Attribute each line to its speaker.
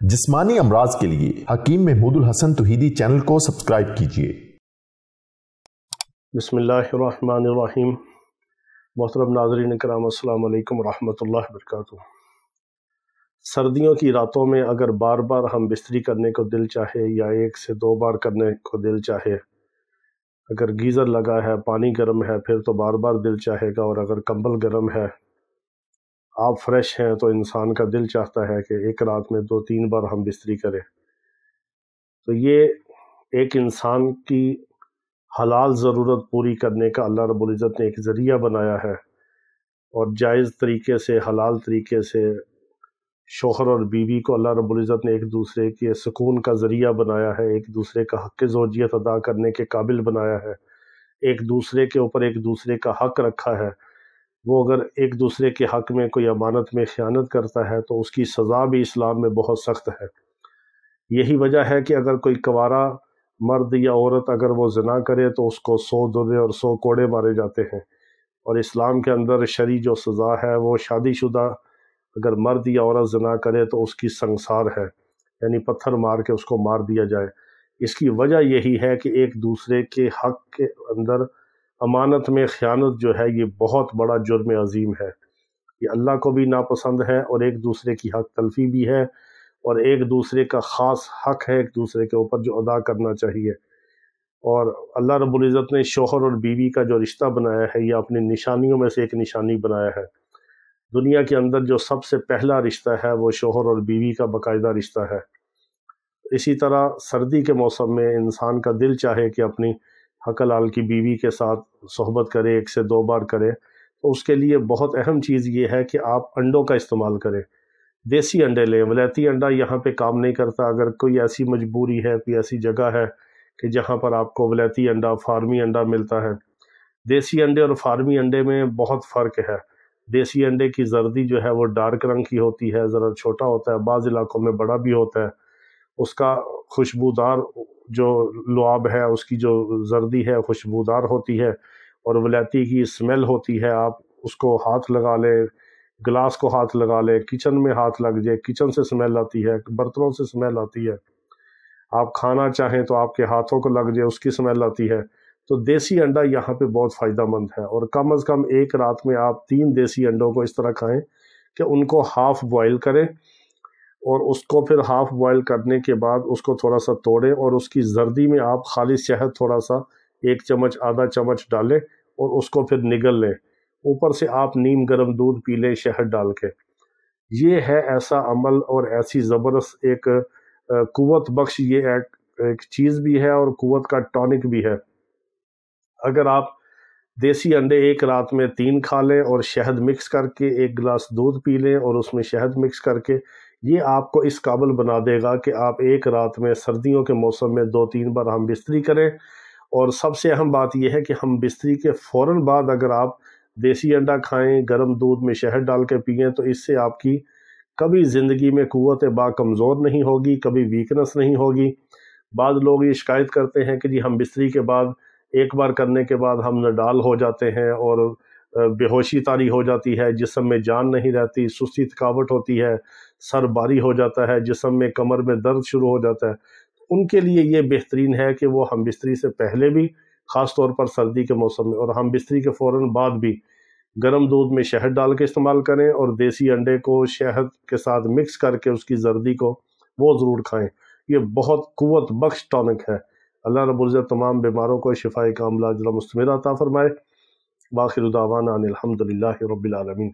Speaker 1: جسمانی امراض کے لیے حکیم محمود الحسن توحیدی چینل کو سبسکرائب کیجیے۔
Speaker 2: بسم اللہ الرحمن الرحیم۔ محترم ناظرین کرام، السلام علیکم ورحمۃ اللہ وبرکاتہ۔ سردیوں کی راتوں میں اگر بار بار ہم بستری کرنے کو دل چاہے یا 1 سے 2 بار کرنے کو دل چاہے، اگر گیزر لگا ہے، پانی گرم ہے، پھر تو بار بار دل چاہے گا، اور اگر کمبل گرم ہے، آپ فریش ہیں، تو انسان کا دل چاہتا ہے کہ ایک رات میں 2-3 بار ہم بستری کریں۔ تو یہ ایک انسان کی حلال ضرورت پوری کرنے کا اللہ رب العزت نے ایک ذریعہ بنایا ہے، اور جائز طریقے سے، حلال طریقے سے شوہر اور بیوی کو اللہ رب العزت نے ایک دوسرے کے سکون کا ذریعہ بنایا ہے، ایک دوسرے کا حق زوجیت ادا کرنے کے قابل بنایا ہے، ایک دوسرے کے اوپر ایک دوسرے کا حق رکھا ہے۔ وہ اگر ایک دوسرے کے حق میں کوئی امانت میں خیانت کرتا ہے تو اس کی سزا بھی اسلام میں بہت سخت ہے۔ یہی وجہ ہے کہ اگر کوئی کنوارا مرد یا عورت اگر وہ زنا کرے تو اس کو 100 درے اور 100 کوڑے مارے جاتے ہیں، اور اسلام کے اندر شرعی جو سزا ہے وہ شادی شدہ اگر مرد یا عورت زنا کرے تو اس کی سنگسار ہے، یعنی پتھر مار کے اس کو مار دیا جائے۔ اس کی وجہ یہی ہے کہ ایک دوسرے کے حق کے اندر امانت میں خیانت جو ہے یہ بہت بڑا جرم عظیم ہے، یہ اللہ کو بھی ناپسند ہے، اور ایک دوسرے کی حق تلفی بھی ہے، اور ایک دوسرے کا خاص حق ہے ایک دوسرے کے اوپر جو ادا کرنا چاہیے۔ اور اللہ رب العزت نے شوہر اور بیوی کا جو رشتہ بنایا ہے یہ اپنی نشانیوں میں سے ایک نشانی بنایا ہے۔ دنیا کے اندر جو سب سے پہلا رشتہ ہے وہ شوہر اور بیوی کا باقاعدہ رشتہ ہے۔ اسی طرح سردی کے موسم میں انسان کا دل چاہے کہ اپنی حق حلال کی بیوی کے ساتھ صحبت کرے، 1 سے 2 بار کرے، تو اس کے لیے بہت اہم چیز یہ ہے کہ آپ انڈوں کا استعمال کریں، دیسی انڈے لیں۔ ولیتی انڈا یہاں پہ کام نہیں کرتا۔ اگر کوئی ایسی مجبوری ہے، کوئی ایسی جگہ ہے کہ جہاں پر آپ کو ولیتی انڈا، فارمی انڈا ملتا ہے، دیسی انڈے اور فارمی انڈے میں بہت فرق ہے۔ دیسی انڈے کی زردی جو ہے وہ ڈارک رنگ کی ہوتی ہے، ذرا چھوٹا ہوتا ہے، بعض علاقوں میں بڑا بھی ہوتا ہے، اس کا خوشبودار جو لعاب ہے، اس کی جو زردی ہے خوشبودار ہوتی ہے، اور ولیتی کی اسمیل ہوتی ہے۔ آپ اس کو ہاتھ لگا لیں، گلاس کو ہاتھ لگا لیں، کچن میں ہاتھ لگ جائے، کچن سے اسمیل آتی ہے، برتنوں سے اسمیل آتی ہے، آپ کھانا چاہیں تو آپ کے ہاتھوں کو لگ جائے، اس کی اسمیل آتی ہے۔ تو دیسی انڈا یہاں پہ بہت فائدہ مند ہے، اور کم از کم ایک رات میں آپ 3 دیسی انڈوں کو اس طرح کھائیں کہ ان کو ہاف بوائل کریں، اور اس کو پھر ہاف بوائل کرنے کے بعد اس کو تھوڑا سا توڑیں، اور اس کی زردی میں آپ خالص شہد تھوڑا سا 1 چمچ آدھا چمچ ڈالیں، اور اس کو پھر نگل لیں، اوپر سے آپ نیم گرم دودھ پی لیں شہد ڈال کے۔ یہ ہے ایسا عمل اور ایسی زبردست ایک قوت بخش، یہ ایک چیز بھی ہے اور قوت کا ٹونک بھی ہے۔ اگر آپ دیسی انڈے ایک رات میں 3 کھا لیں اور شہد مکس کر کے 1 گلاس دودھ پی لیں اور اس میں شہد مکس کر کے، یہ آپ کو اس قابل بنا دے گا کہ آپ ایک رات میں سردیوں کے موسم میں 2-3 بار ہم بستری کریں۔ اور سب سے اہم بات یہ ہے کہ ہم بستری کے فوراً بعد اگر آپ دیسی انڈا کھائیں، گرم دودھ میں شہد ڈال کے پئیں، تو اس سے آپ کی کبھی زندگی میں قوت با کمزور نہیں ہوگی، کبھی ویکنس نہیں ہوگی۔ بعض لوگ یہ شکایت کرتے ہیں کہ جی ہم بستری کے بعد 1 بار کرنے کے بعد ہم نڈال ہو جاتے ہیں، اور بے ہوشی طاری ہو جاتی ہے، جسم میں جان نہیں رہتی، سستی تھکاوٹ ہوتی ہے، سر بھاری ہو جاتا ہے، جسم میں کمر میں درد شروع ہو جاتا ہے۔ ان کے لیے یہ بہترین ہے کہ وہ ہم بستری سے پہلے بھی، خاص طور پر سردی کے موسم میں، اور ہم بستری کے فوراً بعد بھی گرم دودھ میں شہد ڈال کے استعمال کریں، اور دیسی انڈے کو شہد کے ساتھ مکس کر کے اس کی زردی کو وہ ضرور کھائیں۔ یہ بہت قوت بخش ٹونک ہے۔ اللہ رب العزت تمام بیماروں کو شفائے کاملہ عاجلہ مستمرہ عطا فرمائے۔ وآخر دعوانا ان الحمد للہ رب العالمین۔